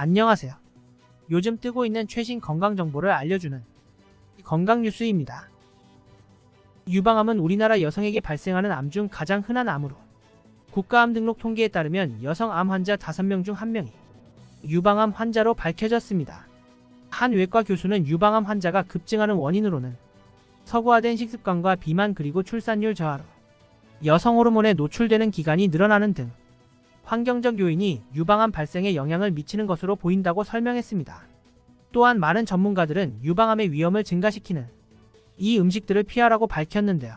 안녕하세요. 요즘 뜨고 있는 최신 건강 정보를 알려주는 건강 뉴스입니다. 유방암은 우리나라 여성에게 발생하는 암 중 가장 흔한 암으로 국가암 등록 통계에 따르면 여성 암 환자 5명 중 1명이 유방암 환자로 밝혀졌습니다. 한 외과 교수는 유방암 환자가 급증하는 원인으로는 서구화된 식습관과 비만 그리고 출산율 저하로 여성 호르몬에 노출되는 기간이 늘어나는 등 환경적 요인이 유방암 발생에 영향을 미치는 것으로 보인다고 설명했습니다. 또한 많은 전문가들은 유방암의 위험을 증가시키는 이 음식들을 피하라고 밝혔는데요.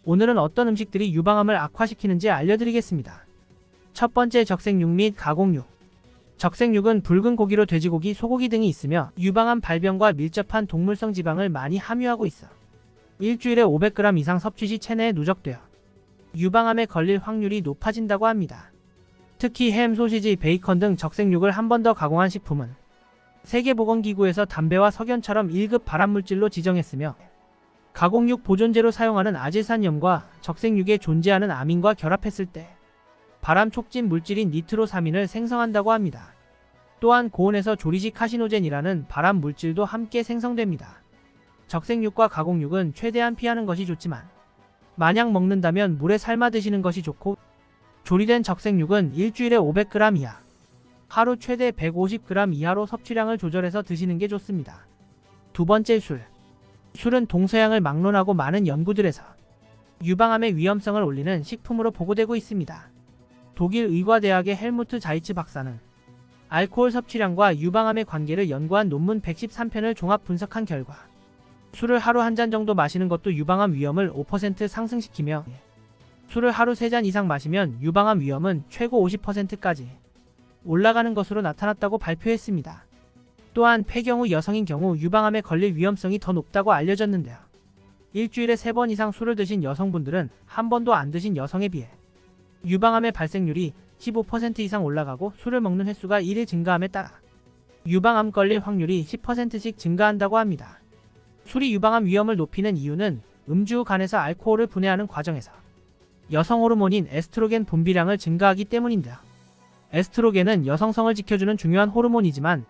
오늘은 어떤 음식들이 유방암을 악화시키는지 알려드리겠습니다. 첫 번째, 적색육 및 가공육. 적색육은 붉은 고기로 돼지고기, 소고기 등이 있으며 유방암 발병과 밀접한 동물성 지방을 많이 함유하고 있어 일주일에 500g 이상 섭취 시 체내에 누적되어 유방암에 걸릴 확률이 높아진다고 합니다. 특히 햄, 소시지, 베이컨 등 적색육을 한 번 더 가공한 식품은 세계보건기구에서 담배와 석연처럼 1급 발암물질로 지정했으며 가공육 보존제로 사용하는 아질산염과 적색육에 존재하는 아민과 결합했을 때 발암 촉진 물질인 니트로사민을 생성한다고 합니다. 또한 고온에서 조리 시 카시노젠이라는 발암 물질도 함께 생성됩니다. 적색육과 가공육은 최대한 피하는 것이 좋지만 만약 먹는다면 물에 삶아 드시는 것이 좋고, 조리된 적색육은 일주일에 500g 이하, 하루 최대 150g 이하로 섭취량을 조절해서 드시는 게 좋습니다. 두 번째, 술. 술은 동서양을 막론하고 많은 연구들에서 유방암의 위험성을 올리는 식품으로 보고되고 있습니다. 독일 의과대학의 헬무트 자이츠 박사는 알코올 섭취량과 유방암의 관계를 연구한 논문 113편을 종합 분석한 결과 술을 하루 한 잔 정도 마시는 것도 유방암 위험을 5% 상승시키며 술을 하루 3잔 이상 마시면 유방암 위험은 최고 50%까지 올라가는 것으로 나타났다고 발표했습니다. 또한 폐경후 여성인 경우 유방암에 걸릴 위험성이 더 높다고 알려졌는데요. 일주일에 3번 이상 술을 드신 여성분들은 한 번도 안 드신 여성에 비해 유방암의 발생률이 15% 이상 올라가고, 술을 먹는 횟수가 1일 증가함에 따라 유방암 걸릴 확률이 10%씩 증가한다고 합니다. 술이 유방암 위험을 높이는 이유는 음주 후 간에서 알코올을 분해하는 과정에서 여성 호르몬인 에스트로겐 분비량을 증가하기 때문인데요. 에스트로겐은 여성성을 지켜주는 중요한 호르몬이지만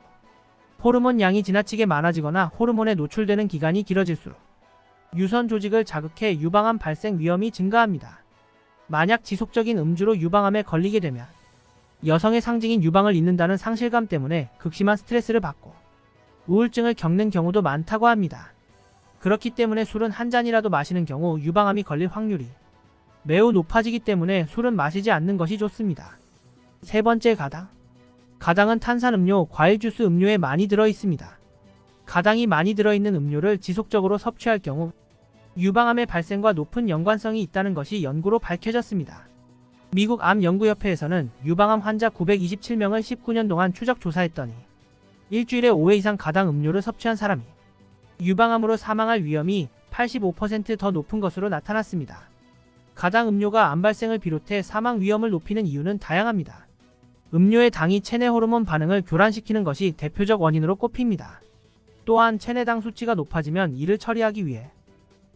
호르몬 양이 지나치게 많아지거나 호르몬에 노출되는 기간이 길어질수록 유선 조직을 자극해 유방암 발생 위험이 증가합니다. 만약 지속적인 음주로 유방암에 걸리게 되면 여성의 상징인 유방을 잃는다는 상실감 때문에 극심한 스트레스를 받고 우울증을 겪는 경우도 많다고 합니다. 그렇기 때문에 술은 한 잔이라도 마시는 경우 유방암이 걸릴 확률이 매우 높아지기 때문에 술은 마시지 않는 것이 좋습니다. 세 번째, 가당. 가당은 탄산음료, 과일주스 음료에 많이 들어있습니다. 가당이 많이 들어있는 음료를 지속적으로 섭취할 경우 유방암의 발생과 높은 연관성이 있다는 것이 연구로 밝혀졌습니다. 미국 암연구협회에서는 유방암 환자 927명을 19년 동안 추적 조사했더니 일주일에 5회 이상 가당 음료를 섭취한 사람이 유방암으로 사망할 위험이 85% 더 높은 것으로 나타났습니다. 가당 음료가 암 발생을 비롯해 사망 위험을 높이는 이유는 다양합니다. 음료의 당이 체내 호르몬 반응을 교란시키는 것이 대표적 원인으로 꼽힙니다. 또한 체내당 수치가 높아지면 이를 처리하기 위해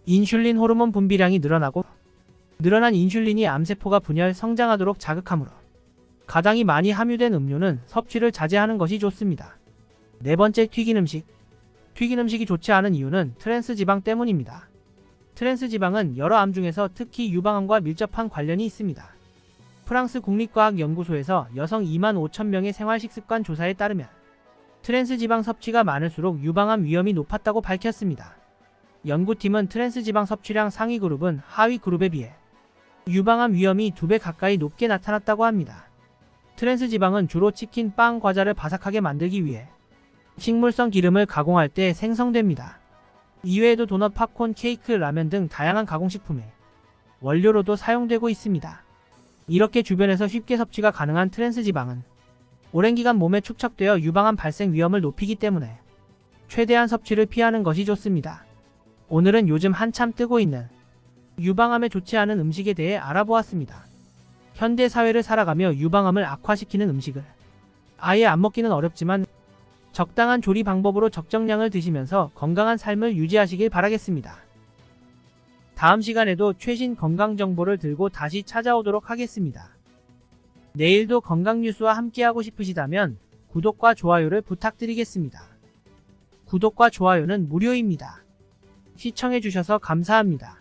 인슐린 호르몬 분비량이 늘어나고, 늘어난 인슐린이 암세포가 분열, 성장하도록 자극하므로 가당이 많이 함유된 음료는 섭취를 자제하는 것이 좋습니다. 네 번째, 튀긴 음식. 튀긴 음식이 좋지 않은 이유는 트랜스 지방 때문입니다. 트랜스 지방은 여러 암 중에서 특히 유방암과 밀접한 관련이 있습니다. 프랑스 국립과학연구소에서 여성 25,000명의 생활식습관 조사에 따르면 트랜스 지방 섭취가 많을수록 유방암 위험이 높았다고 밝혔습니다. 연구팀은 트랜스 지방 섭취량 상위 그룹은 하위 그룹에 비해 유방암 위험이 2배 가까이 높게 나타났다고 합니다. 트랜스 지방은 주로 치킨, 빵, 과자를 바삭하게 만들기 위해 식물성 기름을 가공할 때 생성됩니다. 이외에도 도넛, 팝콘, 케이크, 라면 등 다양한 가공식품의 원료로도 사용되고 있습니다. 이렇게 주변에서 쉽게 섭취가 가능한 트랜스 지방은 오랜 기간 몸에 축적되어 유방암 발생 위험을 높이기 때문에 최대한 섭취를 피하는 것이 좋습니다. 오늘은 요즘 한참 뜨고 있는 유방암에 좋지 않은 음식에 대해 알아보았습니다. 현대 사회를 살아가며 유방암을 악화시키는 음식을 아예 안 먹기는 어렵지만 적당한 조리 방법으로 적정량을 드시면서 건강한 삶을 유지하시길 바라겠습니다. 다음 시간에도 최신 건강 정보를 들고 다시 찾아오도록 하겠습니다. 내일도 건강 뉴스와 함께하고 싶으시다면 구독과 좋아요를 부탁드리겠습니다. 구독과 좋아요는 무료입니다. 시청해주셔서 감사합니다.